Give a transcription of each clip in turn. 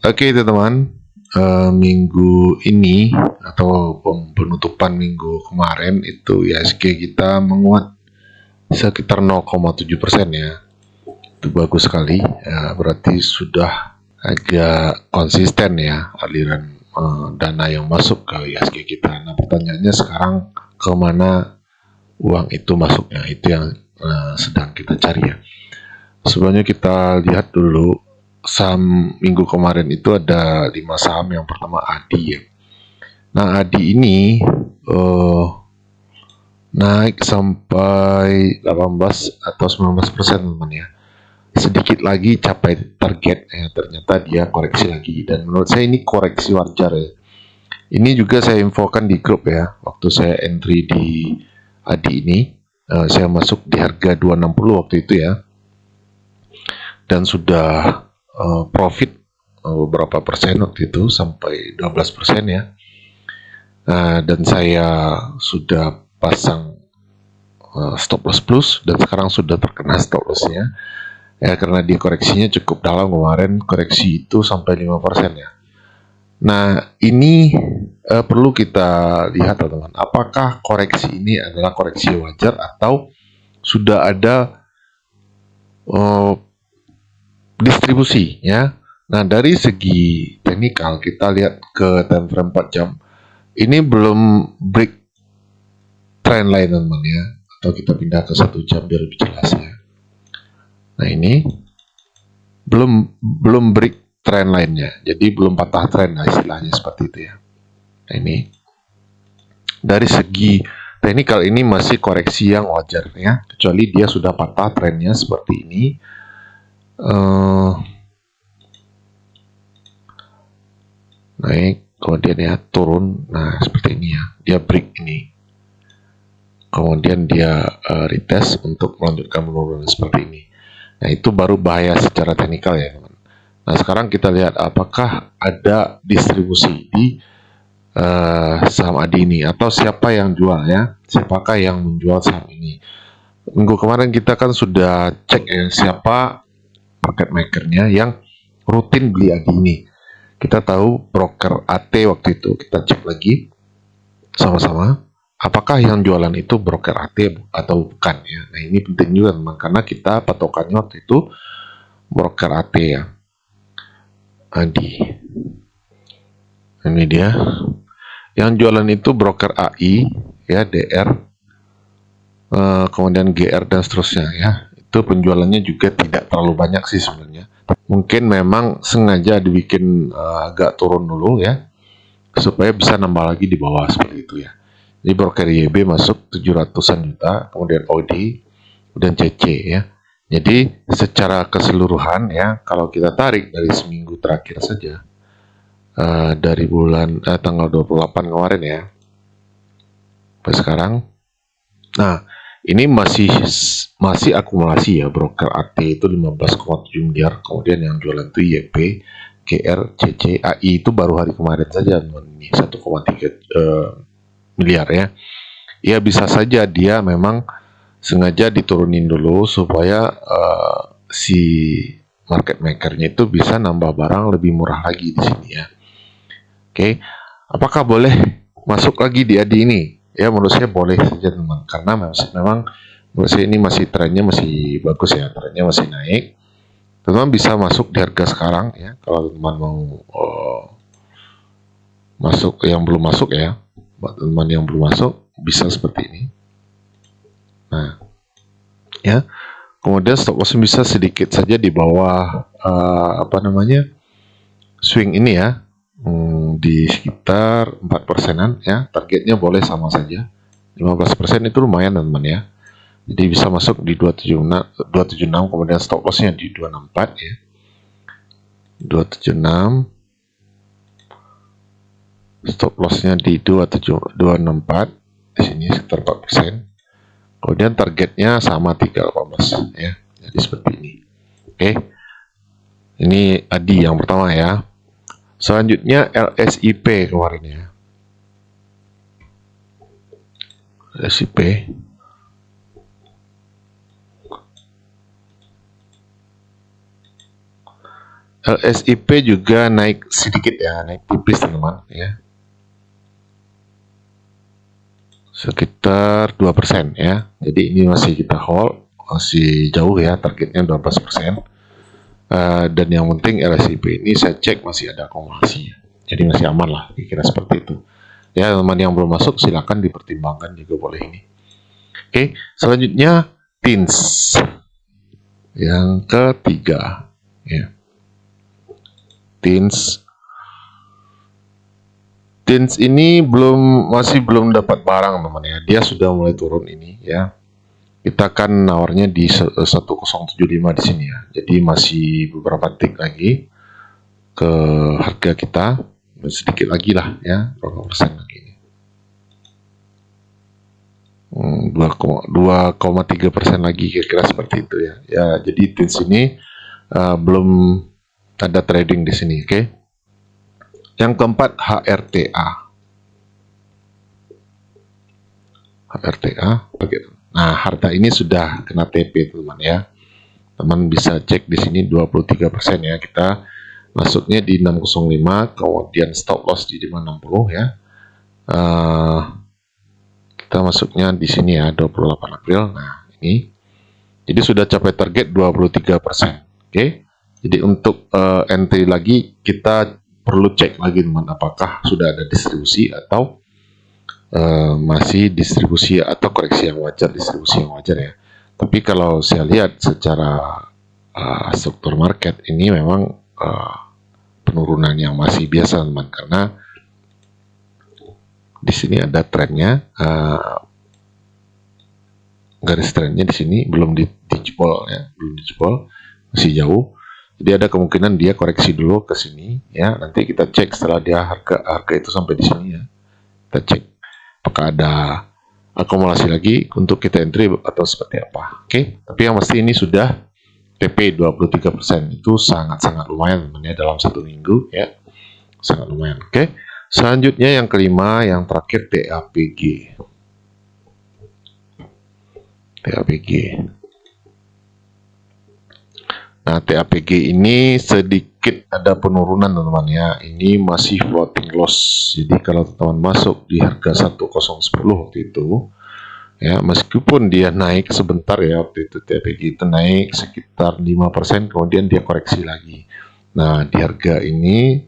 Oke teman-teman, minggu ini atau penutupan minggu kemarin itu IHSG kita menguat sekitar 0,7% ya. Itu bagus sekali, ya, berarti sudah agak konsisten ya aliran dana yang masuk ke IHSG kita. Nah pertanyaannya sekarang kemana uang itu masuknya, itu yang sedang kita cari ya. Sebenarnya kita lihat dulu saham minggu kemarin itu ada 5 saham. Yang pertama ADI ya. Nah ADI ini naik sampai 18 atau 19% teman ya. Sedikit lagi capai target ya, ternyata dia koreksi lagi, dan menurut saya ini koreksi wajar ya. Ini juga saya infokan di grup ya, waktu saya entry di ADI ini, saya masuk di harga 260 waktu itu ya, dan sudah profit beberapa persen waktu itu, sampai 12% ya. Dan saya sudah pasang stop loss plus, dan sekarang sudah terkena stop lossnya ya, karena dia koreksinya cukup dalam kemarin, koreksi itu sampai 5% ya. Nah ini perlu kita lihat teman-teman, apakah koreksi ini adalah koreksi wajar atau sudah ada distribusi ya. Nah dari segi teknikal kita lihat ke time frame 4 jam, ini belum break trend line teman-teman ya, atau kita pindah ke 1 jam biar lebih jelas ya. Nah ini belum break trend line-nya, jadi belum patah trend lah istilahnya seperti itu ya. Nah ini dari segi teknikal ini masih koreksi yang wajar ya, kecuali dia sudah patah trennya seperti ini. Naik kemudian ya turun, nah seperti ini ya, dia break ini, kemudian dia retest untuk melanjutkan penurunan seperti ini. Nah itu baru bahaya secara teknikal ya teman. Nah sekarang kita lihat apakah ada distribusi di saham ADI ini, atau siapa yang jual ya, siapakah yang menjual saham ini. Minggu kemarin kita kan sudah cek ya siapa market makernya yang rutin beli ADI ini. Kita tahu broker AT waktu itu, kita cek lagi sama-sama apakah yang jualan itu broker AT atau bukan ya. Nah ini penting juga teman, karena kita patokannya waktu itu broker AT ya. ADI ini dia yang jualan itu broker AI ya, DR, kemudian GR dan seterusnya ya. Itu penjualannya juga tidak terlalu banyak sih sebenarnya. Mungkin memang sengaja dibikin agak turun dulu ya, supaya bisa nambah lagi di bawah seperti itu ya. Jadi broker YB masuk 700-an juta, kemudian OD, kemudian CC ya. Jadi secara keseluruhan ya, kalau kita tarik dari seminggu terakhir saja, dari bulan tanggal 28 kemarin ya, sampai sekarang. Nah, ini masih akumulasi ya, broker AT itu 15,7 miliar, kemudian yang jualan itu YP, GR, CC, AI itu baru hari kemarin saja ini 1,3 miliar ya. Ya bisa saja dia memang sengaja diturunin dulu supaya si market makernya itu bisa nambah barang lebih murah lagi di sini ya. Oke, apakah boleh masuk lagi di ADI ini? Ya menurut saya boleh saja teman, karena memang menurut saya ini masih trennya masih bagus ya, trennya masih naik. Teman bisa masuk di harga sekarang ya, kalau teman mau masuk, yang belum masuk ya, buat teman yang belum masuk bisa seperti ini. Nah ya, kemudian stop loss bisa sedikit saja di bawah swing ini ya, di sekitar 4%-an ya. Targetnya boleh sama saja 15%, itu lumayan teman-teman ya. Jadi bisa masuk di 276, kemudian stop lossnya di 264 ya, 276, stop lossnya di 264 di sini sekitar 4%. Kemudian targetnya sama 318 ya. Jadi seperti ini. Oke. Ini ADI yang pertama ya. Selanjutnya LSIP kemarin ya. LSIP. LSIP juga naik sedikit ya, naik tipis teman-teman ya. Sekitar 2% ya. Jadi ini masih kita hold, masih jauh ya, targetnya 12%. Dan yang penting LSIP ini saya cek masih ada akumulasi. Jadi masih aman lah, kira-kira seperti itu. Ya, teman yang belum masuk silakan dipertimbangkan juga boleh ini. Oke, selanjutnya TINS yang ketiga ya. TINS ini masih belum dapat barang teman ya. Dia sudah mulai turun ini ya. Kita kan nawarnya di 1075 di sini ya. Jadi masih beberapa tick lagi ke harga kita, sedikit lagi lah ya, berapa persen lagi. 2,3% lagi kira-kira seperti itu ya. Ya, jadi TINS ini belum ada trading di sini, oke? Yang keempat HRTA. Nah, harta ini sudah kena TP teman ya. Teman bisa cek di sini 23% ya. Kita masuknya di 605, kemudian stop loss di 560 ya. Kita masuknya di sini ya 28 April. Nah, ini. Jadi sudah capai target 23%. Oke. Jadi untuk entry lagi kita perlu cek lagi teman, apakah sudah ada distribusi atau masih distribusi atau koreksi yang wajar, distribusi yang wajar ya. Tapi kalau saya lihat secara struktur market ini memang penurunan yang masih biasa teman, karena di sini ada trennya, garis trennya di sini belum dijebol ya, belum dijebol, masih jauh. Jadi ada kemungkinan dia koreksi dulu ke sini ya. Nanti kita cek setelah dia harga itu sampai di sini ya. Kita cek apakah ada akumulasi lagi untuk kita entry atau seperti apa. Oke, tapi yang pasti ini sudah TP 23%, itu sangat-sangat lumayan teman ya, dalam 1 minggu ya. Sangat lumayan. Oke. Selanjutnya yang kelima, yang terakhir TAPG. Nah, TAPG ini sedikit ada penurunan teman-teman ya. Ini masih floating loss. Jadi kalau teman-teman masuk di harga 1010 waktu itu ya, meskipun dia naik sebentar ya, waktu itu TAPG itu naik sekitar 5%, kemudian dia koreksi lagi. Nah, di harga ini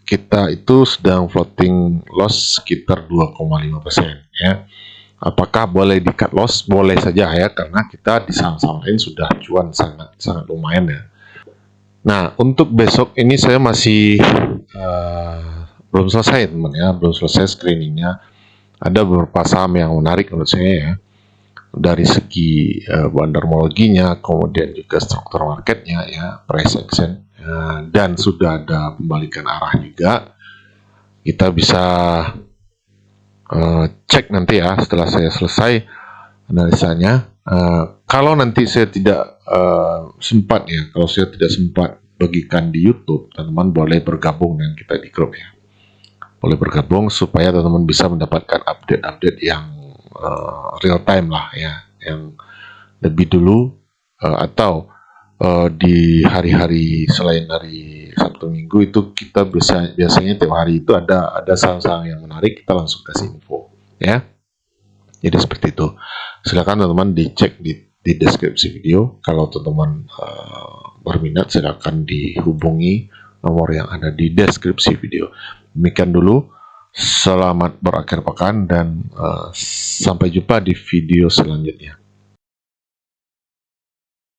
kita itu sedang floating loss sekitar 2,5% ya. Apakah boleh di cut loss? Boleh saja ya, karena kita di saham-saham lain sudah cuan sangat lumayan ya. Nah, untuk besok ini saya masih belum selesai teman ya, belum selesai screeningnya. Ada beberapa saham yang menarik menurut saya ya, dari segi bandarmologinya, kemudian juga struktur marketnya ya, price action, dan sudah ada pembalikan arah juga. Kita bisa cek nanti ya setelah saya selesai analisanya. Kalau nanti saya tidak sempat ya, kalau saya tidak sempat bagikan di YouTube, teman-teman boleh bergabung dengan kita di grup ya. Boleh bergabung supaya teman-teman bisa mendapatkan update-update yang real time lah ya, yang lebih dulu atau di hari-hari selain hari Sabtu Minggu itu kita biasanya tiap hari itu ada saham-saham yang menarik, kita langsung kasih info ya. Jadi seperti itu. Silakan teman-teman dicek di deskripsi video. Kalau teman-teman berminat silakan dihubungi nomor yang ada di deskripsi video. Demikian dulu. Selamat berakhir pekan dan sampai jumpa di video selanjutnya.